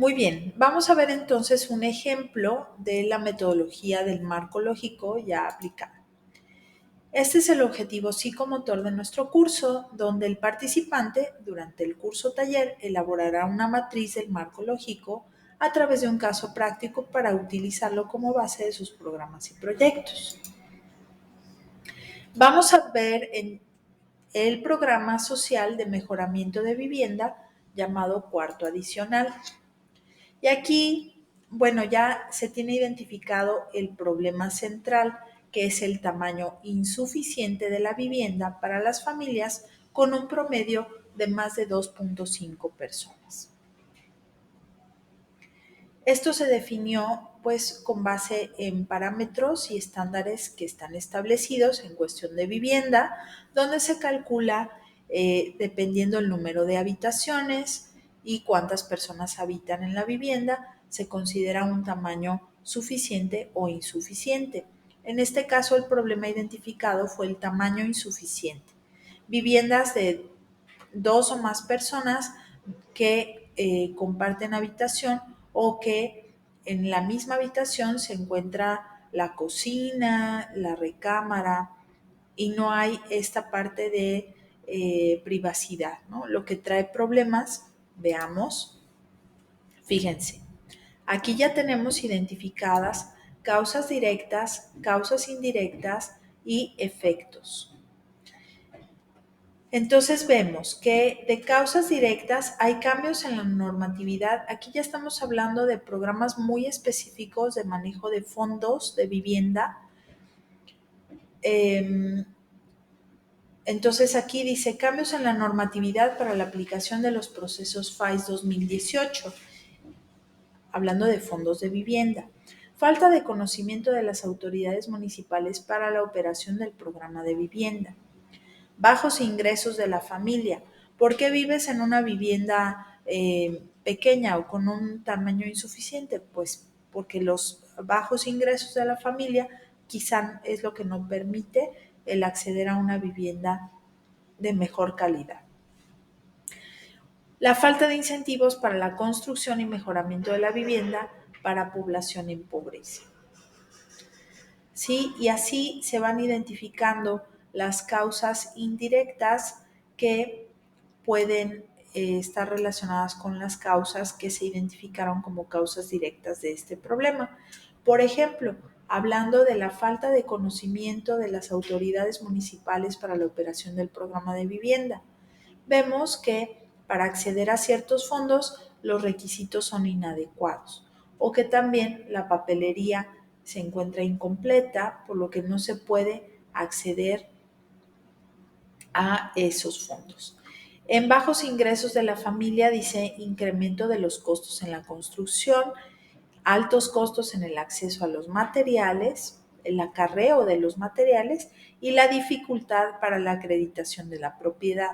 Muy bien, vamos a ver entonces un ejemplo de la metodología del marco lógico ya aplicada. Este es el objetivo psicomotor de nuestro curso, donde el participante durante el curso taller elaborará una matriz del marco lógico a través de un caso práctico para utilizarlo como base de sus programas y proyectos. Vamos a ver en el programa social de mejoramiento de vivienda llamado cuarto adicional. Y aquí, bueno, ya se tiene identificado el problema central, que es el tamaño insuficiente de la vivienda para las familias con un promedio de más de 2.5 personas. Esto se definió pues con base en parámetros y estándares que están establecidos en cuestión de vivienda, donde se calcula dependiendo el número de habitaciones y cuántas personas habitan en la vivienda, se considera un tamaño suficiente o insuficiente. En este caso, el problema identificado fue el tamaño insuficiente. Viviendas de dos o más personas que comparten habitación o que en la misma habitación se encuentra la cocina, la recámara y no hay esta parte de privacidad, ¿no? Lo que trae problemas, veamos, fíjense, aquí ya tenemos identificadas causas directas, causas indirectas y efectos. Entonces vemos que de causas directas hay cambios en la normatividad. Aquí ya estamos hablando de programas muy específicos de manejo de fondos de vivienda. Entonces aquí dice cambios en la normatividad para la aplicación de los procesos FAIS 2018, hablando de fondos de vivienda. Falta de conocimiento de las autoridades municipales para la operación del programa de vivienda. Bajos ingresos de la familia. ¿Por qué vives en una vivienda pequeña o con un tamaño insuficiente? Pues porque los bajos ingresos de la familia quizá es lo que no permite el acceder a una vivienda de mejor calidad. La falta de incentivos para la construcción y mejoramiento de la vivienda para población en pobreza. ¿Sí? Y así se van identificando las causas indirectas que pueden estar relacionadas con las causas que se identificaron como causas directas de este problema. Por ejemplo, hablando de la falta de conocimiento de las autoridades municipales para la operación del programa de vivienda, vemos que para acceder a ciertos fondos los requisitos son inadecuados o que también la papelería se encuentra incompleta, por lo que no se puede acceder a esos fondos. En bajos ingresos de la familia dice incremento de los costos en la construcción, altos costos en el acceso a los materiales, el acarreo de los materiales y la dificultad para la acreditación de la propiedad.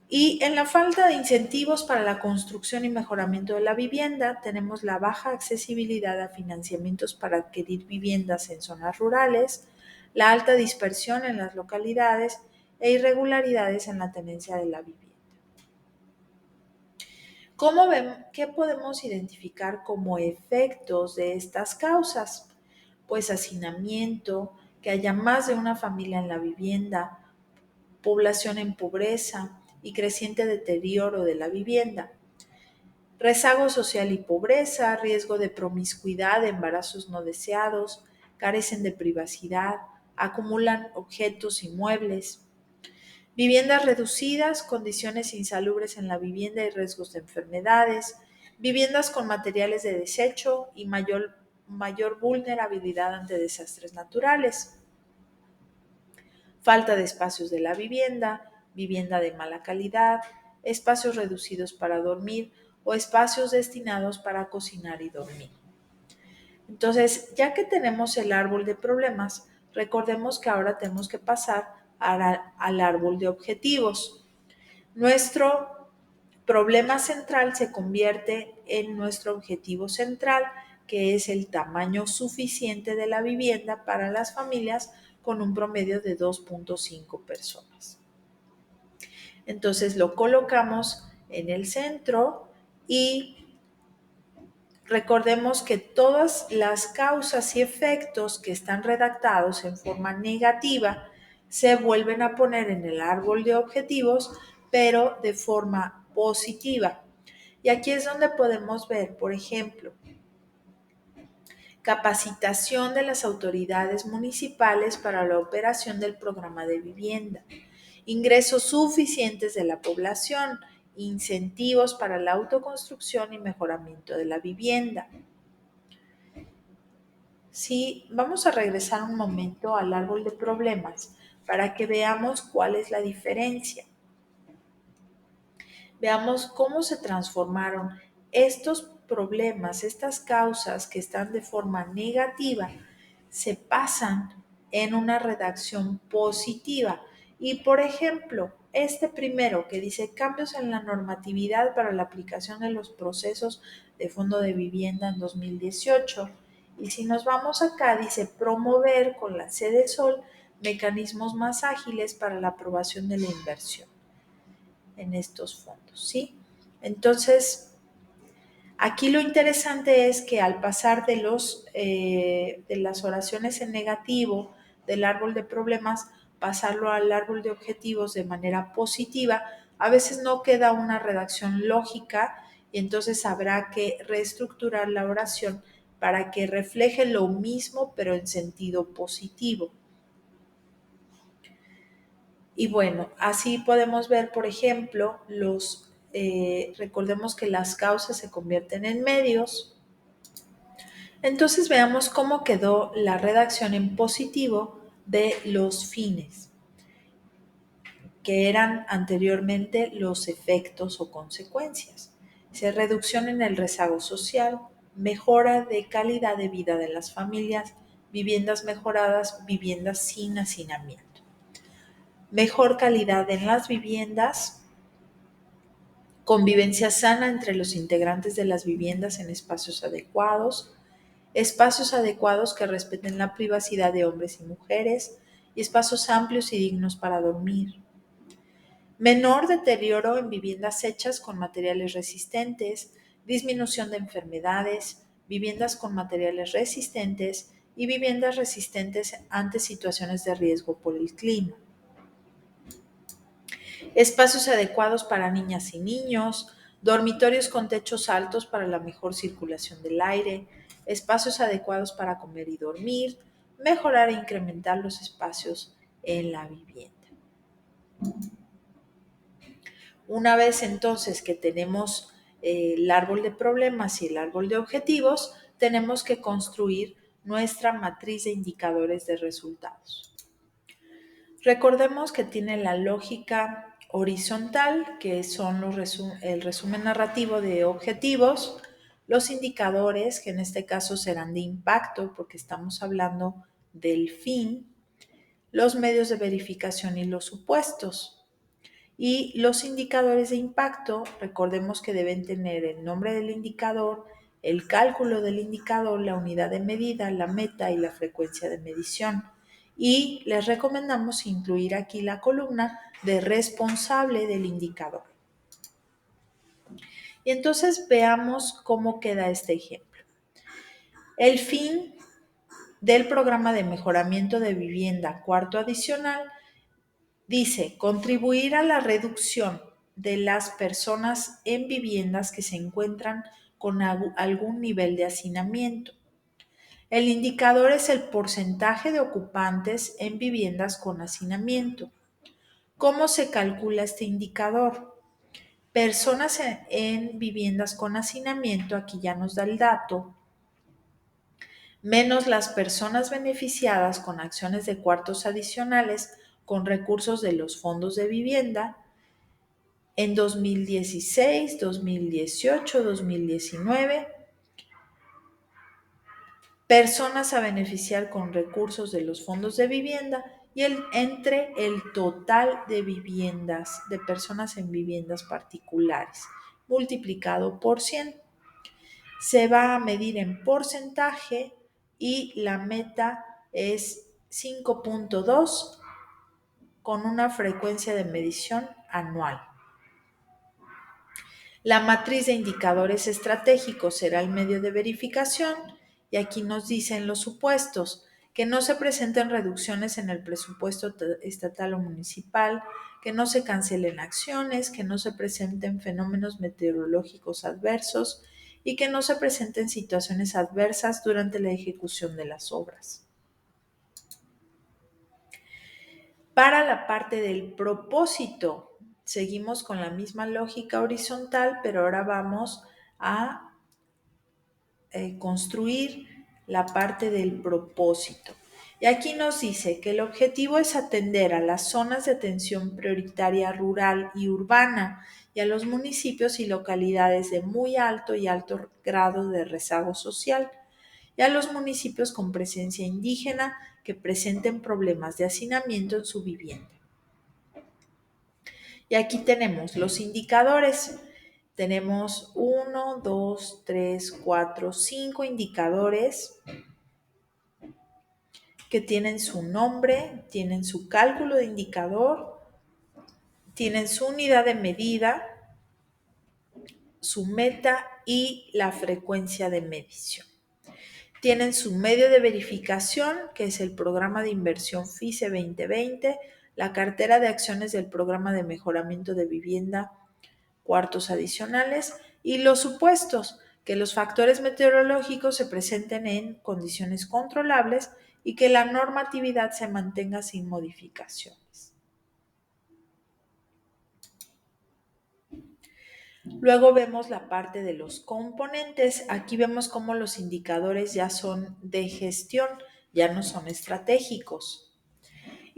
Y en la falta de incentivos para la construcción y mejoramiento de la vivienda, tenemos la baja accesibilidad a financiamientos para adquirir viviendas en zonas rurales, la alta dispersión en las localidades e irregularidades en la tenencia de la vivienda. ¿Cómo qué podemos identificar como efectos de estas causas? Pues hacinamiento, que haya más de una familia en la vivienda, población en pobreza y creciente deterioro de la vivienda, rezago social y pobreza, riesgo de promiscuidad, embarazos no deseados, carecen de privacidad, acumulan objetos y muebles, viviendas reducidas, condiciones insalubres en la vivienda y riesgos de enfermedades, viviendas con materiales de desecho y mayor vulnerabilidad ante desastres naturales, falta de espacios de la vivienda, vivienda de mala calidad, espacios reducidos para dormir o espacios destinados para cocinar y dormir. Entonces, ya que tenemos el árbol de problemas, recordemos que ahora tenemos que pasar al árbol de objetivos. Nuestro problema central se convierte en nuestro objetivo central, que es el tamaño suficiente de la vivienda para las familias con un promedio de 2.5 personas. Entonces lo colocamos en el centro y recordemos que todas las causas y efectos que están redactados en forma negativa se vuelven a poner en el árbol de objetivos, pero de forma positiva. Y aquí es donde podemos ver, por ejemplo, capacitación de las autoridades municipales para la operación del programa de vivienda, ingresos suficientes de la población, incentivos para la autoconstrucción y mejoramiento de la vivienda. Sí, vamos a regresar un momento al árbol de problemas para que veamos cuál es la diferencia. Veamos cómo se transformaron estos problemas, estas causas que están de forma negativa, se pasan en una redacción positiva. Y por ejemplo, este primero que dice cambios en la normatividad para la aplicación de los procesos de fondo de vivienda en 2018. Y si nos vamos acá, dice promover con la C de Sol mecanismos más ágiles para la aprobación de la inversión en estos fondos, ¿sí? Entonces, aquí lo interesante es que al pasar de las oraciones en negativo del árbol de problemas, pasarlo al árbol de objetivos de manera positiva, a veces no queda una redacción lógica y entonces habrá que reestructurar la oración para que refleje lo mismo pero en sentido positivo. Y bueno, así podemos ver, por ejemplo, recordemos que las causas se convierten en medios. Entonces veamos cómo quedó la redacción en positivo de los fines, que eran anteriormente los efectos o consecuencias. Dice reducción en el rezago social, mejora de calidad de vida de las familias, viviendas mejoradas, viviendas sin hacinamiento. Mejor calidad en las viviendas, convivencia sana entre los integrantes de las viviendas en espacios adecuados que respeten la privacidad de hombres y mujeres y espacios amplios y dignos para dormir. Menor deterioro en viviendas hechas con materiales resistentes, disminución de enfermedades, viviendas con materiales resistentes y viviendas resistentes ante situaciones de riesgo por el clima. Espacios adecuados para niñas y niños, dormitorios con techos altos para la mejor circulación del aire, espacios adecuados para comer y dormir, mejorar e incrementar los espacios en la vivienda. Una vez entonces que tenemos el árbol de problemas y el árbol de objetivos, tenemos que construir nuestra matriz de indicadores de resultados. Recordemos que tiene la lógica horizontal, que son el resumen narrativo de objetivos, los indicadores, que en este caso serán de impacto, porque estamos hablando del fin, los medios de verificación y los supuestos. Y los indicadores de impacto, recordemos que deben tener el nombre del indicador, el cálculo del indicador, la unidad de medida, la meta y la frecuencia de medición. Y les recomendamos incluir aquí la columna de responsable del indicador. Y entonces veamos cómo queda este ejemplo. El fin del programa de mejoramiento de vivienda cuarto adicional dice contribuir a la reducción de las personas en viviendas que se encuentran con algún nivel de hacinamiento. El indicador es el porcentaje de ocupantes en viviendas con hacinamiento. ¿Cómo se calcula este indicador? Personas en viviendas con hacinamiento, aquí ya nos da el dato, menos las personas beneficiadas con acciones de cuartos adicionales con recursos de los fondos de vivienda en 2016, 2018, 2019, personas a beneficiar con recursos de los fondos de vivienda y entre el total de viviendas, de personas en viviendas particulares, multiplicado por 100. Se va a medir en porcentaje y la meta es 5.2 con una frecuencia de medición anual. La matriz de indicadores estratégicos será el medio de verificación y aquí nos dicen los supuestos: que no se presenten reducciones en el presupuesto estatal o municipal, que no se cancelen acciones, que no se presenten fenómenos meteorológicos adversos y que no se presenten situaciones adversas durante la ejecución de las obras. Para la parte del propósito, seguimos con la misma lógica horizontal, pero ahora vamos a construir la parte del propósito. Y aquí nos dice que el objetivo es atender a las zonas de atención prioritaria rural y urbana y a los municipios y localidades de muy alto y alto grado de rezago social y a los municipios con presencia indígena que presenten problemas de hacinamiento en su vivienda. Y aquí tenemos los indicadores. Tenemos 1, 2, 3, 4, 5 indicadores que tienen su nombre, tienen su cálculo de indicador, tienen su unidad de medida, su meta y la frecuencia de medición. Tienen su medio de verificación, que es el programa de inversión FICE 2020, la cartera de acciones del programa de mejoramiento de vivienda, cuartos adicionales, y los supuestos, que los factores meteorológicos se presenten en condiciones controlables y que la normatividad se mantenga sin modificaciones. Luego vemos la parte de los componentes. Aquí vemos cómo los indicadores ya son de gestión, ya no son estratégicos.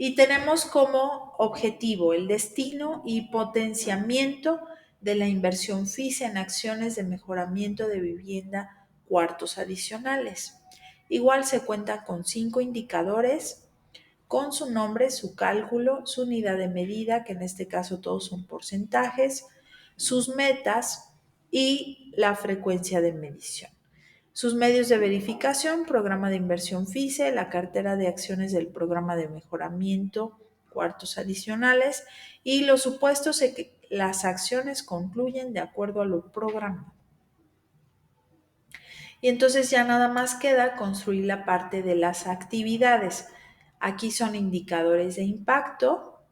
Y tenemos como objetivo el destino y potenciamiento de la inversión FICE en acciones de mejoramiento de vivienda, cuartos adicionales. Igual se cuenta con 5 indicadores con su nombre, su cálculo, su unidad de medida, que en este caso todos son porcentajes, sus metas y la frecuencia de medición. Sus medios de verificación: programa de inversión FICE, la cartera de acciones del programa de mejoramiento, cuartos adicionales, y los supuestos en que las acciones concluyen de acuerdo a lo programado. Y entonces ya nada más queda construir la parte de las actividades. Aquí son indicadores de impacto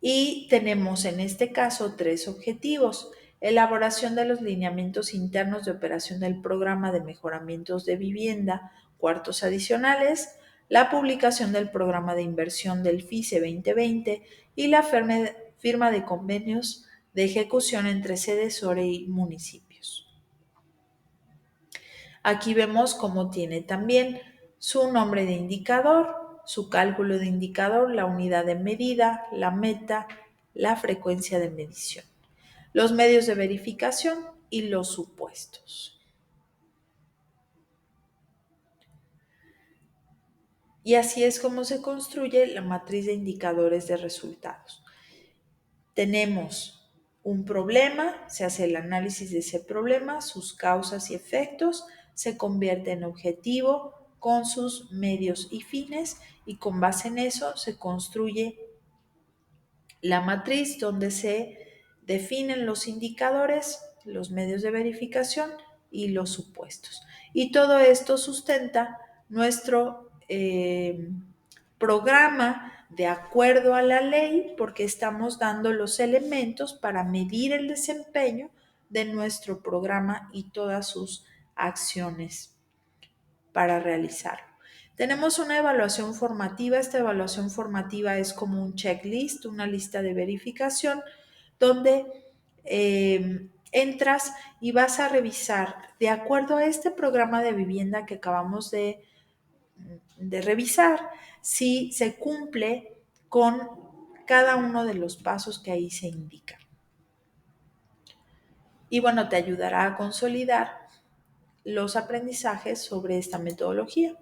y tenemos en este caso 3 objetivos: elaboración de los lineamientos internos de operación del programa de mejoramientos de vivienda, cuartos adicionales, la publicación del programa de inversión del FICE 2020 y la firma de convenios de ejecución entre sedes, SORE y municipios. Aquí vemos cómo tiene también su nombre de indicador, su cálculo de indicador, la unidad de medida, la meta, la frecuencia de medición, los medios de verificación y los supuestos. Y así es como se construye la matriz de indicadores de resultados. Tenemos un problema, se hace el análisis de ese problema, sus causas y efectos, se convierte en objetivo con sus medios y fines, y con base en eso se construye la matriz donde se definen los indicadores, los medios de verificación y los supuestos. Y todo esto sustenta nuestro programa de acuerdo a la ley, porque estamos dando los elementos para medir el desempeño de nuestro programa y todas sus acciones para realizarlo. Tenemos una evaluación formativa. Esta evaluación formativa es como un checklist, una lista de verificación, donde entras y vas a revisar, de acuerdo a este programa de vivienda que acabamos de revisar, si se cumple con cada uno de los pasos que ahí se indican. Y bueno, te ayudará a consolidar los aprendizajes sobre esta metodología.